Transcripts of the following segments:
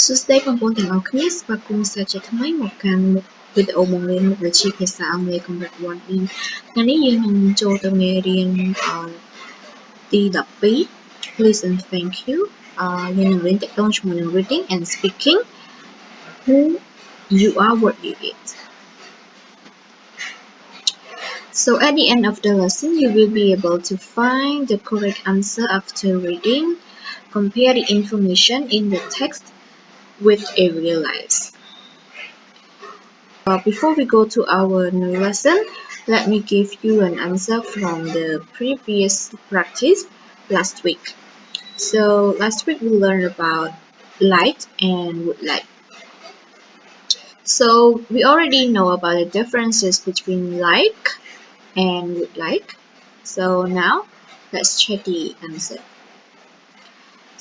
សួស្តីបងប្អូនទាំងអស់គ្នាស្វាគមន៍សាជាថ្មីមកកាន់មុខវីដេអូបង្រៀនមុខវិជ្ជាភាសាអង់គ្លេសកម្រិត 1B ថ្ងៃនេះយើងនឹងចូលទៅមេរៀនទី 12 Please and thank you យើងនឹងរៀនទាក់ទងជាមួយនឹង reading and speaking who you are what you eat. So at the end of the lesson you will be able to find the correct answer after reading, compare the information in the text with a real life. Before we go to our new lesson, let me give you an answer from the previous practice last week. So last week we learned about like and would like. So we already know about the differences between like and would like. So now let's check the answer.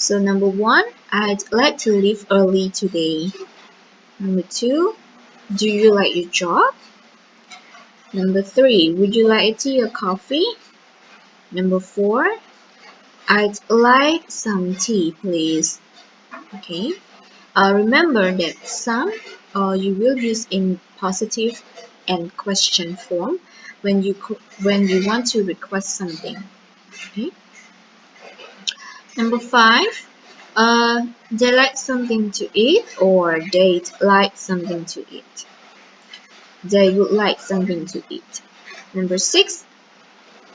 So number 1, I'd like to leave early today. Number 2, do you like your job? Number 3, would you like a tea or coffee? Number 4, I'd like some tea, please. Okay. Remember that some you will use in positive and question form when you want to request something. Okay. Number 5, they like something to eat or they'd like something to eat. They would like something to eat. Number 6,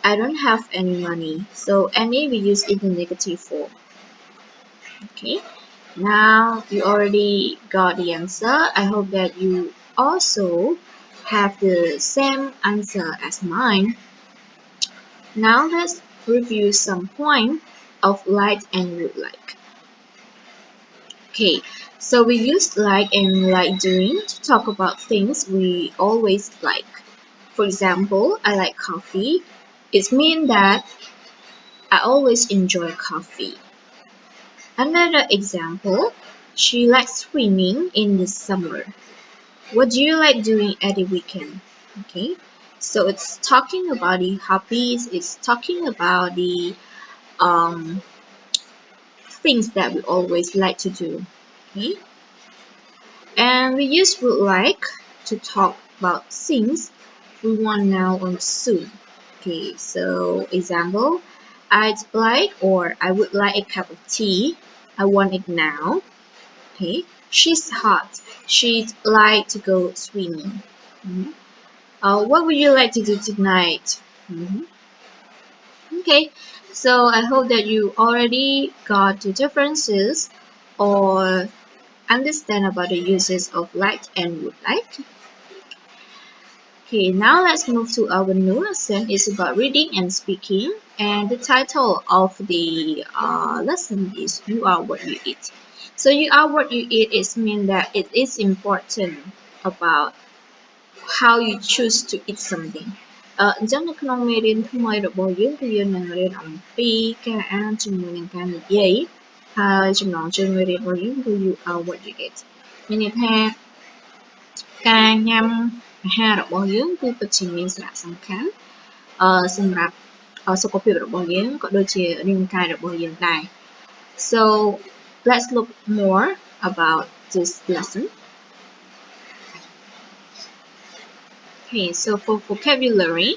I don't have any money. So any we use in the negative form. Okay. Now you already got the answer. I hope that you also have the same answer as mine. Now let's review some points of like and would like. Okay, so we use like and like doing to talk about things we always like. For example, I like coffee. It means that I always enjoy coffee. Another example, she likes swimming in the summer. What do you like doing at the weekend? Okay, so it's talking about the hobbies, it's talking about the things that we always like to do. Okay, and we use would like to talk about things we want now or soon. Okay, so example, I'd like or I would like a cup of tea. I want it now. Okay, she's hot. She'd like to go swimming. What would you like to do tonight? Okay, so I hope that you already got the differences or understand about the uses of like and would like. Okay, now let's move to our new lesson. It's about reading and speaking, and the title of the lesson is You Are What You Eat. So you are what you eat is mean that it is important about how you choose to eat something. អញ្ចឹងនៅក្នុងមេរៀនថ្មីរបស់យើងគឺយើងនឹងរៀនអំពីការអានជាមួយនឹងការនិយាយហើយចំណងជើងមេរៀនរបស់យើងគឺ You are what you eat មានន័យថាការញ៉ាំអាហាររបស់យើងគឺពិតជាមានសារៈសំខាន់សម្រាប់សុខភាពរបស់យើងក៏ដូចជារាងកាយរបស់យើងដែរ So let's look more about this lesson. Okay, so for vocabulary,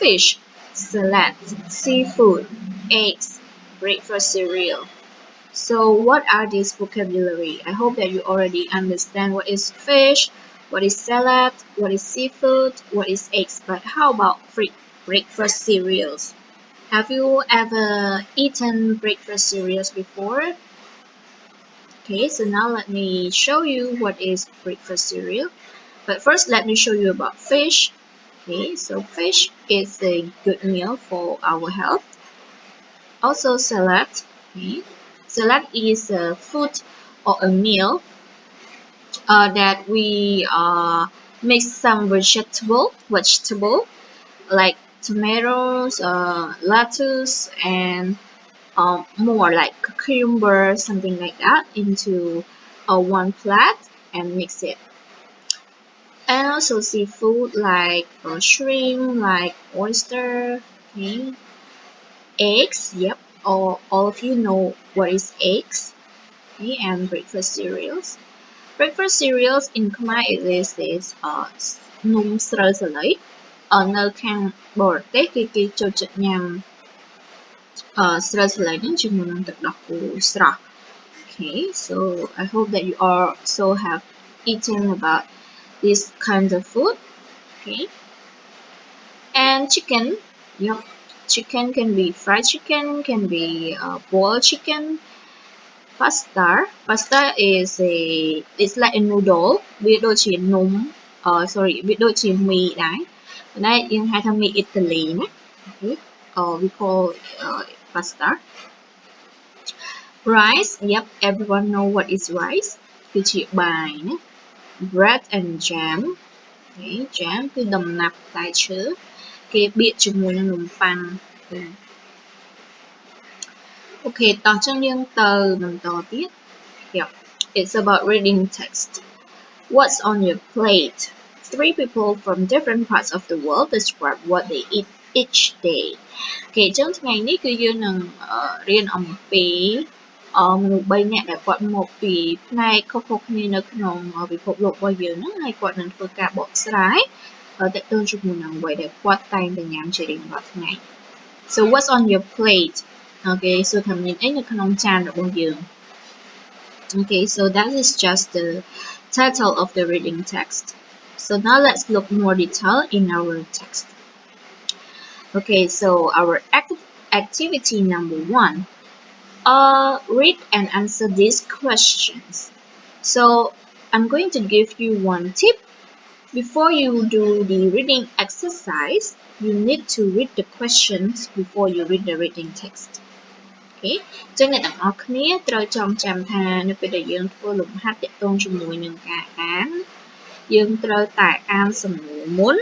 fish, salad, seafood, eggs, breakfast cereal. So what are these vocabulary? I hope that you already understand what is fish, what is salad, what is seafood, what is eggs. But how about breakfast cereals? Have you ever eaten breakfast cereals before? Okay, so now let me show you what is breakfast cereal. But first, let me show you about fish. Okay, so fish is a good meal for our health. Also salad. Okay. Salad is a food or a meal that we mix some vegetable like tomatoes, lettuce, and more like cucumber, something like that, into one plate and mix it. And also seafood like shrimp, like oyster, okay. Eggs, yep. all of you know what is eggs, okay, and breakfast cereals. Breakfast cereals in Khmer it is num sơ sơ lấy ở nơi khang bò tết cái cho chật nhằm sơ sơ lấy đến chừng mình được đọc của sra. Okay, so I hope that you also have eaten about this kind of food. Okay, and chicken. Yep, chicken can be fried chicken, can be boiled chicken. Pasta is it's like a noodle biết đôi chỉ nấm biết đôi chỉ mì đấy. Đây yên hai thằng mì Italy nhé. Okay. We call pasta. Rice, yep, everyone know what is rice.คือchỉ bài nhé. Bread and jam. Okay, jamคือđầm nạp tại chứa. Cái bịaជាមួយនឹងនំប៉័ង Okay, តោះចឹងយើងទៅបន្តទៀត Yep, it's about reading text. What's on your plate? Three people from different parts of the world describe what they eat each day. Okay, ចឹងថ្ងៃនេះគឺយើងនឹងរៀនអំពីមនុស្ស3នាក់ដែលគាត់មកពីផ្នែកខុសៗគ្នានៅក្នុងពិភពលោករបស់យើងហ្នឹងហើយគាត់នឹងធ្វើការបកស្រាយទាក់ទងជាមួយនឹងអ្វីដែលគាត់តែងតែញ៉ាំជារៀងរាល់ថ្ងៃ So what's on your plate? Okay, so ថាមានអីនៅក្នុងចានរបស់យើង Okay, so that is just the title of the reading text. So now let's look more detail in our text. Okay, so our activity number 1. Read and answer these questions. So I'm going to give you one tip. Before you do the reading exercise, you need to read the questions before you read the reading text. Okay, ចឹងអ្នកទាំងអស់គ្នាត្រូវចងចាំថានៅពេលដែលយើងធ្វើលំហាត់ទាក់ទងជាមួយនឹងការអានយើងត្រូវតែអានសំណួរមុន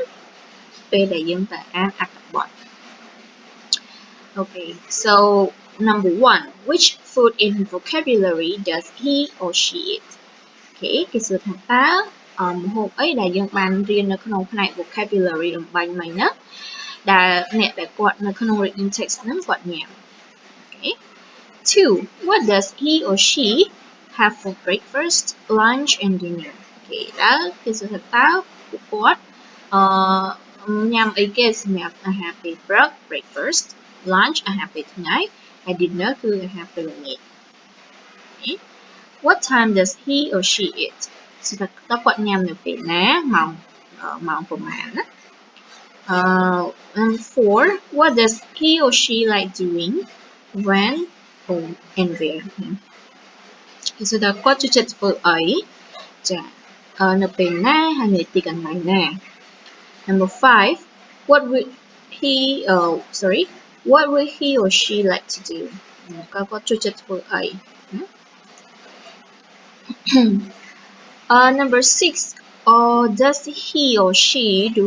ពេលដែលយើងទៅអានអត្ថបទ Okay, so number 1, which food in vocabulary does he or she eat? Okay, គេសួរថាតើម្ហូបអីដែលយើងបានរៀននៅក្នុងផ្នែក vocabulary រំបាញ់មិញណាដែលអ្នកដែលគាត់នៅក្នុង reading text ហ្នឹងគាត់ញ៉ាំ Okay. 2. What does he or she have for breakfast, lunch, and dinner? Okay, ដែលគេសួរថាតើពួកគាត់ញ៉ាំអីគេសម្រាប់អាហារពេលព្រឹក breakfast, lunch អាហារពេលថ្ងៃហើយ dinner គឺអាហារពេលល្ងាច Okay. What time does he or she eat? គឺថាតើគាត់ញ៉ាំនៅពេលណាម៉ោងប្រហែលណាand 4. What does he or she like doing? When? And where? គឺថាគាត់ចូលចិត្តធ្វើអីចានៅពេលណាហើយនៅទីកន្លែងណា Number 5. What will he or she like to do? គាត់ចូលចិត្តធ្វើអី Number 6. Does he or she do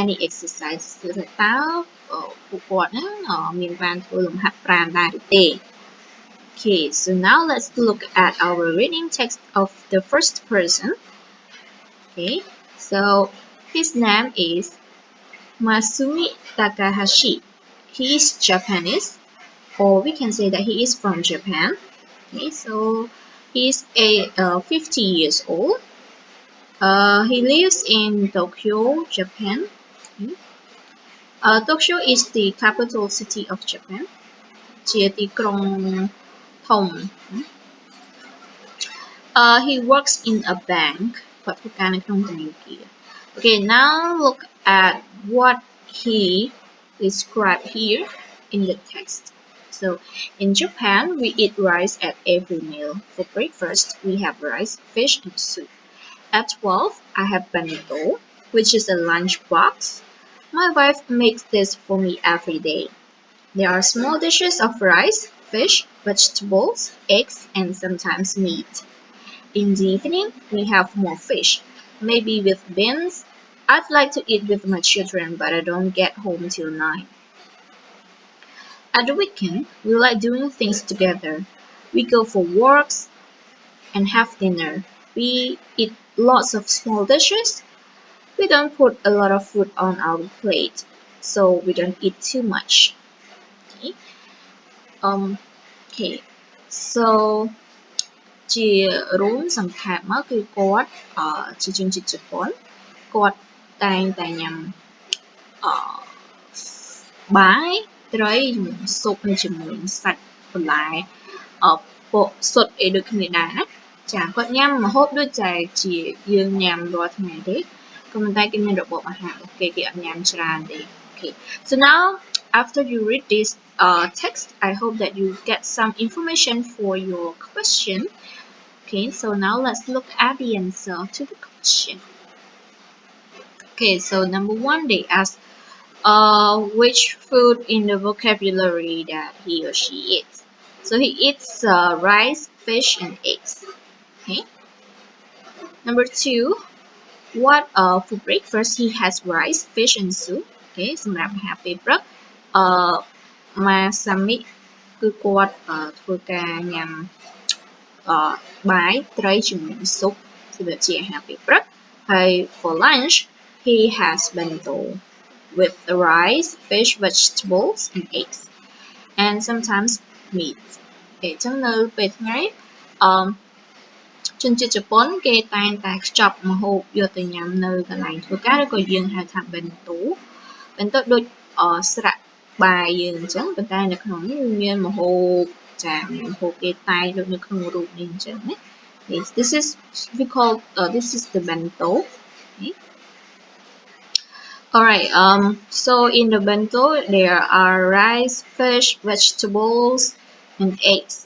any exercise? គឺថាតើពួកគាត់ហ្នឹងមានបានធ្វើលំហាត់ប្រាណដែរឬទេ Okay, so now let's look at our reading text of the first person. Okay, so his name is Masumi Takahashi. He is Japanese, or we can say that he is from Japan. Okay, so he is 50 years old. He lives in Tokyo, Japan. Okay. Tokyo is the capital city of Japan. ជាទីក្រុងធំ He works in a bank. គាត់ធ្វើការនៅក្នុងធនាគារ Okay, now look at what he described here in the text. So, in Japan, we eat rice at every meal. For breakfast, we have rice, fish, and soup. At 12, I have bento, which is a lunch box. My wife makes this for me every day. There are small dishes of rice, fish, vegetables, eggs, and sometimes meat. In the evening, we have more fish, maybe with beans. I'd like to eat with my children, but I don't get home till 9. At the weekend, we like doing things together. We go for walks and have dinner. We eat lots of small dishes. We don't put a lot of food on our plate, so we don't eat too much. Okay. okay so ជារួមសង្ខេបមកគឺគាត់ជាជនជាតិជប៉ុនគាត់តែងតែញ៉ាំបាយត្រីស៊ុបហើយជាមួយនឹងសាច់បន្លែពកសុទ្ធអីដូចគ្នាដែរណាចាគាត់ញ៉ាំម្ហូបដូចតែជាយើងញ៉ាំរាល់ថ្ងៃទេក៏ប៉ុន្តែគេមានរបបអាហាររបស់គេអត់ញ៉ាំច្រើនទេ Okay so now after you read this text I hope that you get some information for your question. Okay, so now let's look at the answer to the question. Okay, so number one, they ask, which food in the vocabulary that he or she eats. So he eats rice, fish, and eggs. Okay. Number two, what for breakfast he has rice, fish, and soup. Okay, សម្រាប់អាហារពេលព្រឹកMasami គឺគាត់ធ្វើការញ៉ាំបាយត្រីជាមួយនឹងស៊ុបសម្រាប់ជាអាហារពេលព្រឹកហើយ for lunch he has bento with the rice, fish, vegetables and eggs and sometimes meat. អញ្ចឹងនៅពេលថ្ងៃជនជាតិជប៉ុនគេតែងតែខ្ចប់ម្ហូបយកទៅញ៉ាំនៅកន្លែងធ្វើការឬក៏យើងហៅថា bento ដូចស្រាក់បាយយើងអញ្ចឹងប៉ុន្តែនៅក្នុងនេះមានម្ហូបចាម្ហូបគេតែងដូចនៅក្នុងរូបនេះអញ្ចឹងណា this is we call this is the bento. Okay. Alright, so in the bento there are rice, fish, vegetables, and eggs,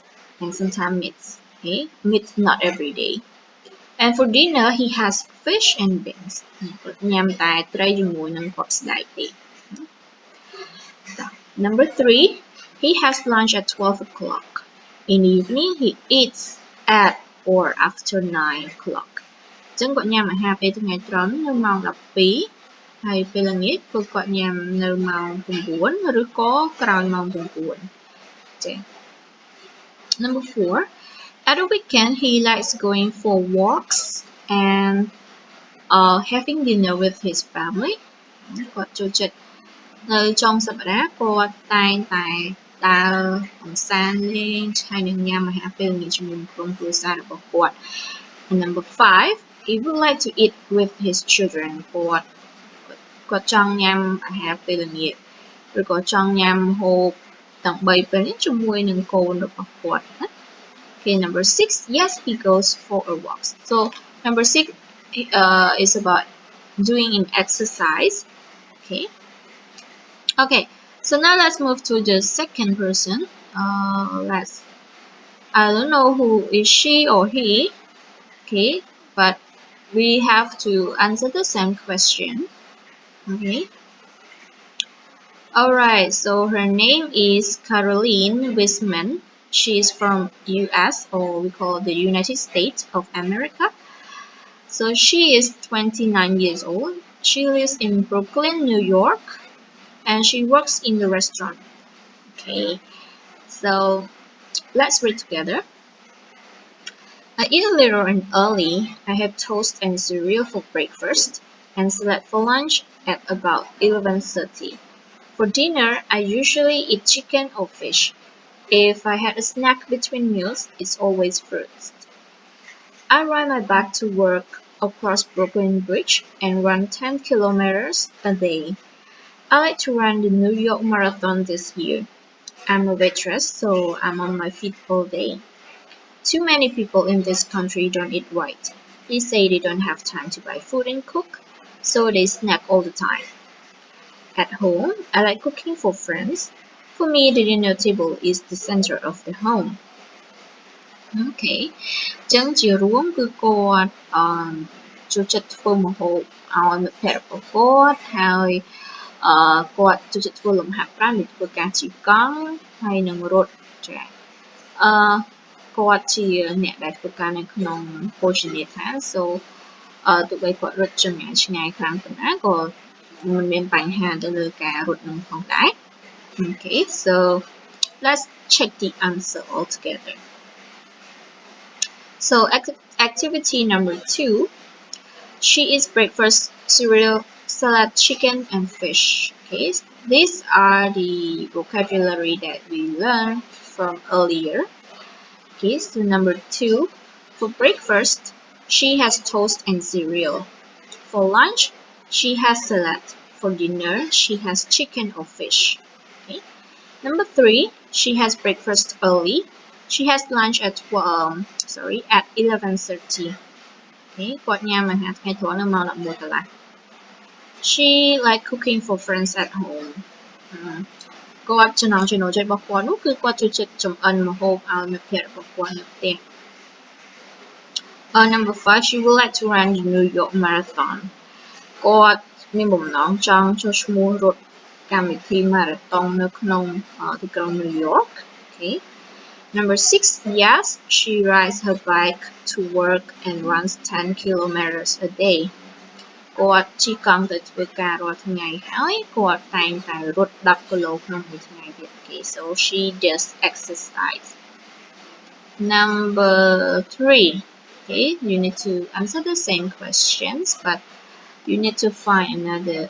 and sometimes meat. Okay, meat not every day. And for dinner he has fish and beans. ញ៉ាំតែត្រីជាមួយនឹងគាត់ស្បែកទេ Number 3, he has lunch at 12 o'clock. In the evening he eats at or after 9 o'clock. អញ្ចឹងគាត់ញ៉ាំអាហារពេលថ្ងៃត្រង់នៅម៉ោង12ហើយពេលល្ងាចគឺគាត់ញ៉ាំនៅម៉ោង9ឬក៏ក្រោយម៉ោង9ចា៎ Number 4, at the weekend he likes going for walks and having dinner with his family. គាត់ចូលចិត្តនៅចុងសប្តាហ៍គាត់តែងតែដើរកម្សាន្តលេងហើយនឹងញ៉ាំអាហារពេលល្ងាចជាមួយក្រុមគ្រួសាររបស់គាត់ And number 5, he would like to eat with his children. គាត់ចង់ញ៉ាំអាហារពេលល្ងាចឬក៏ចង់ញ៉ាំម្ហូបទាំង3ពេលនេះជាមួយនឹងកូនរបស់គាត់ណា Okay, number 6, yes, he goes for a walk. So number 6 is about doing an exercise. Okay, so now let's move to the second person. I don't know who is she or he. Okay, but we have to answer the same question. Okay. Alright, so her name is Caroline Wiseman. She is from US, or we call the United States of America. So she is 29 years old. She lives in Brooklyn, New York, and she works in the restaurant. Okay, so let's read together. I eat a little and early. I have toast and cereal for breakfast and salad for lunch at about 11:30. For dinner, I usually eat chicken or fish. If I had a snack between meals, it's always fruits. I ride my bike to work across Brooklyn Bridge and run 10 kilometers a day. I like to run the New York Marathon this year. I'm a waitress, so I'm on my feet all day. Too many people in this country don't eat right. They say they don't have time to buy food and cook, so they snack all the time. At home, I like cooking for friends. For me, the dinner table is the center of the home. Okay. ចឹងជារួមគឺគាត់ចូលចិត្តធ្វើម្ហូបឲ្យមិត្តភ័ក្តិរបស់គាត់ហើយគាត់ចូលចិត្តធ្វើលំហាត់ប្រាណដូចធ្វើការជិះកង់ហើយនឹងរត់ចាគាត់ជាអ្នកដែលធ្វើការនៅក្នុងភោជនីយដ្ឋាន so ទោះបីគាត់រត់ចម្ងាយឆ្ងាយខ្លាំងប៉ុណ្ណាក៏មិនមានបញ្ហាទៅលើការរត់នឹងផងដែរ Okay, so let's check the answer all together. So activity number 2, she eats breakfast cereal, salad, chicken, and fish. Okay, These are the vocabulary that we learned from earlier. Okay, so number 2, for breakfast, she has toast and cereal. For lunch, she has salad. For dinner, she has chicken or fish. Okay. Number 3, she has breakfast early. She has lunch at 11:30. Okay, គាត់ញ៉ាំអាហារថ្ងៃត្រង់នៅម៉ោង11 កន្លះ She like cooking for friends at home. គាត់ចំណង់ចំណូលចិត្តរបស់គាត់នោះគឺគាត់ចូលចិត្តចម្អិនម្ហូបឲ្យមិត្តភក្តិរបស់គាត់នៅផ្ទះ Number 5, she would like to run the New York Marathon. គាត់មានបំណងចង់ចុះឈ្មោះរត់កម្មវិធី Marathon នៅក្នុងទីក្រុង New York. Okay. Number 6, yes, she rides her bike to work and runs 10 kilometers a day. គាត់ជិះកង់ទៅធ្វើការរាល់ថ្ងៃហើយគាត់តែងតែរត់10គីឡូក្នុងមួយថ្ងៃទៀត Okay, so she does exercise. Number 3, okay, you need to answer the same questions, but you need to find another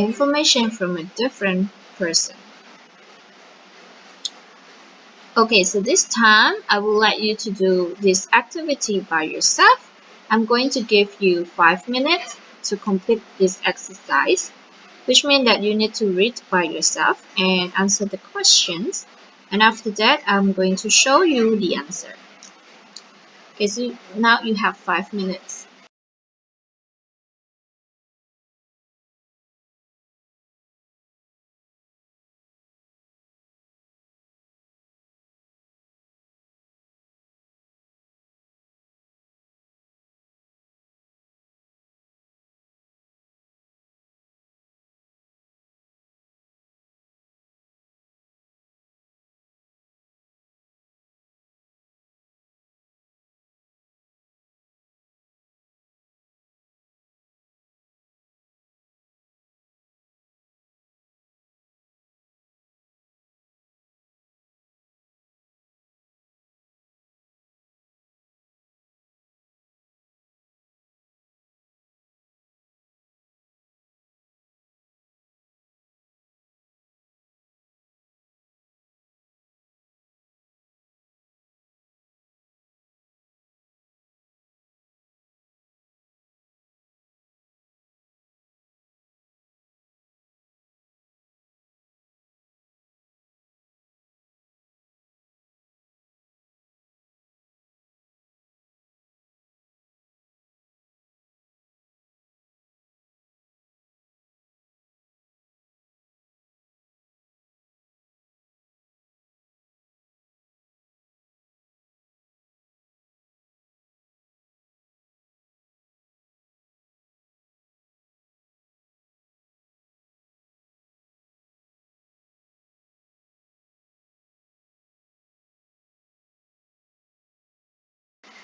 information from a different person. Okay, so this time I would like you to do this activity by yourself. I'm going to give you 5 minutes to complete this exercise, which means that you need to read by yourself and answer the questions. And after that, I'm going to show you the answer. Okay, so now you have 5 minutes.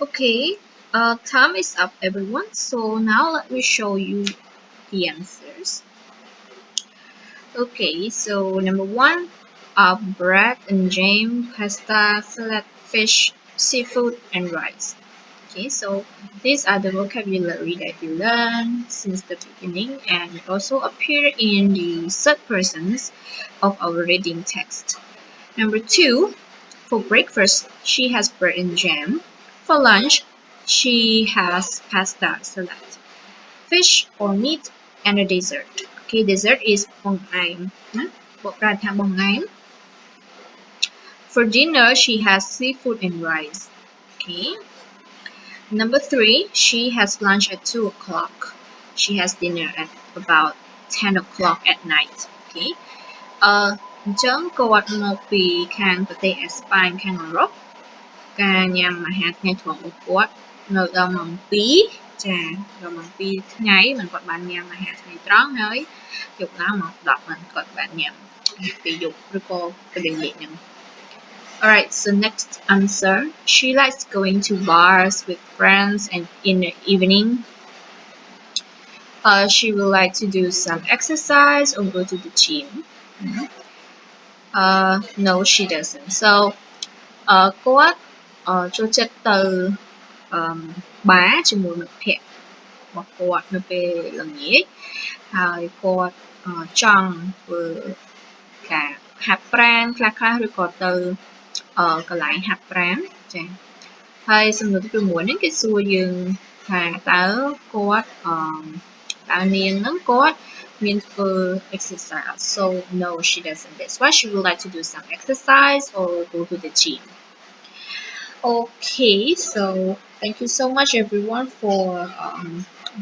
Okay, time is up, everyone. So now let me show you the answers. Okay, so number 1, bread and jam, pasta, salad, fish, seafood, and rice. Okay, so these are the vocabulary that you learn since the beginning, and it also appear in the third persons of our reading text. Number 2, for breakfast, she has bread and jam. For lunch, she has pasta, salad, fish or meat, and a dessert. Okay, dessert is bông aim. Bông aim. For dinner, she has seafood and rice. Okay. Number 3, she has lunch at 2 o'clock. She has dinner at about 10 o'clock at night. Okay. អញ្ចឹងគាត់មកពីខាងប្រទេសអេស្ប៉ាញខាងអឺរ៉ុបការញ៉ាំអាហារថ្ងៃត្រង់របស់គាត់នៅដល់ម៉ោង 2 ចាដល់ម៉ោង 2 ថ្ងៃមិនគាត់បានញ៉ាំអាហារថ្ងៃត្រង់ហើយយប់ឡើងម៉ោង 10 មិនគាត់បានញ៉ាំពេលយប់ឬក៏ពេលល្ងាចហ្នឹង Alright, so next answer. She likes going to bars with friends and in the evening. She would like to do some exercise or go to the gym. No, she doesn't. So, គាត់ចូលចិត្តទៅបារជាមួយមិត្តភក្តិរបស់គាត់នៅពេលល្ងាចហើយគាត់ចង់ធ្វើ ហាត់ប្រាណខ្លះឬក៏ទៅកន្លែងហាត់ប្រាណចា៎ហើយសំណួរទី6ហ្នឹងគេសួរយើងថាតើគាត់តើនាងហ្នឹងគាត់មានធ្វើ exercise. So no, she doesn't. That's why she would like to do some exercise or go to the gym. Okay, so thank you so much everyone for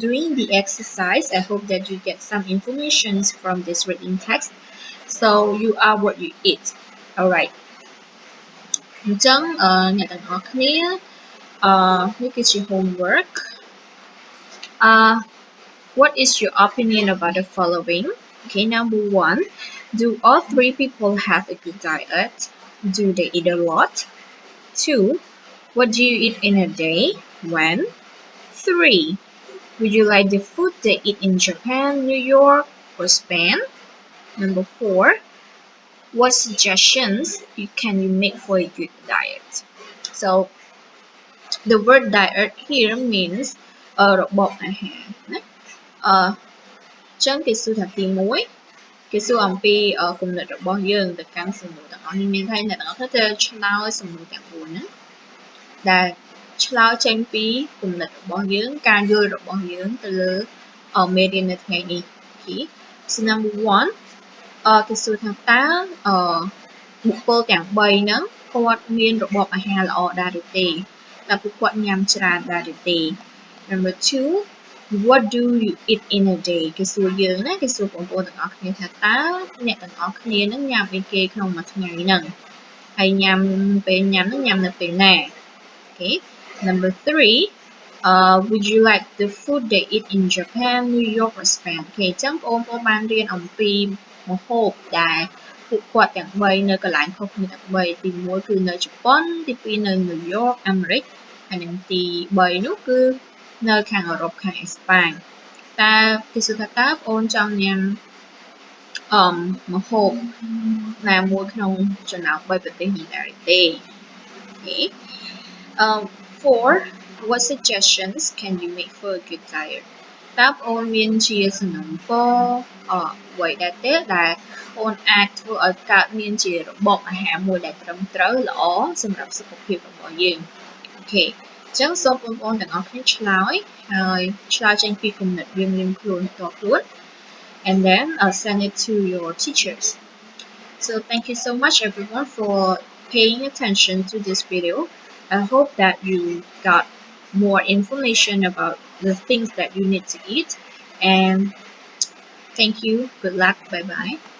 doing the exercise. I hope that you get some information from this reading text. So you are what you eat. Alright. អញ្ចឹងអ្នកទាំងអស់គ្នានេះគឺជា homework. What is your opinion about the following? Okay, number 1. Do all 3 people have a good diet? Do they eat a lot? 2. What do you eat in a day? When? 3. Would you like the food they eat in Japan, New York, or Spain? Number 4. What suggestions can you make for a good diet? So, the word diet here means របបអាហារណាចឹងគេសួរថាទី1គេសួរអំពីគំនិតរបស់យើងទៅកាន់សំណួរទាំងអស់នេះមានថាអ្នកទាំងអស់គ្នាត្រូវឆ្លើយសំណួរទាំង4ហ្នឹងដែលឆ្លើយចេញពីគំនិតរបស់យើងការយល់របស់យើងទៅលើមេរៀននៅថ្ងៃនេះ Okay. So number 1គេសួរថាតើបុគ្គលទាំង3ហ្នឹងគាត់មានរបបអាហារល្អដែរឬទេតើពួកគាត់ញ៉ាំច្រើនដែរឬទេ Number 2. What do you eat in a day? គេសួរយើងណាគេសួរបងប្អូនទាំងអស់គ្នាថាតើអ្នកទាំងអស់គ្នានឹងញ៉ាំអីគេក្នុងមួយថ្ងៃហ្នឹងហើយញ៉ាំពេលញ៉ាំហ្នឹងញ៉ាំនៅពេលណា Okay. Number 3. Would you like the food they eat in Japan, New York, or Spain? Okay. អញ្ចឹងបងប្អូនបានរៀនអំពីម្ហូបដែលពួកគាត់ទាំង3នៅកន្លែងខុសគ្នាទាំង3ទី1គឺនៅជប៉ុនទី2នៅ New York អាមេរិកហើយនិងទី3នោះគឺនៅខាងអឺរ៉ុបខាងអេស្ប៉ាញតើគេសួរថាតើបងប្អូនចង់ញ៉ាំម្ហូបណាមួយក្នុងចំណោម3ប្រទេសនេះដែរទេ Okay. 4. What suggestions can you make for a good diet? តើបងប្អូនមានជាសំណូមពរអ្វីដែរទេដែលបងប្អូនអាចធ្វើឲ្យកើតមានជារបបអាហារមួយដែលត្រឹមត្រូវល្អសម្រាប់សុខភាពរបស់យើង Okay. អញ្ចឹងសូមបងប្អូនទាំងអស់គ្នាឆ្លើយហើយឆ្លើយចេញពីគំនិតរៀងៗខ្លួនផ្ទាល់ខ្លួន and then send it to your teachers. So thank you so much everyone for paying attention to this video. I hope that you got more information about the things that you need to eat and thank you. Good luck. Bye bye.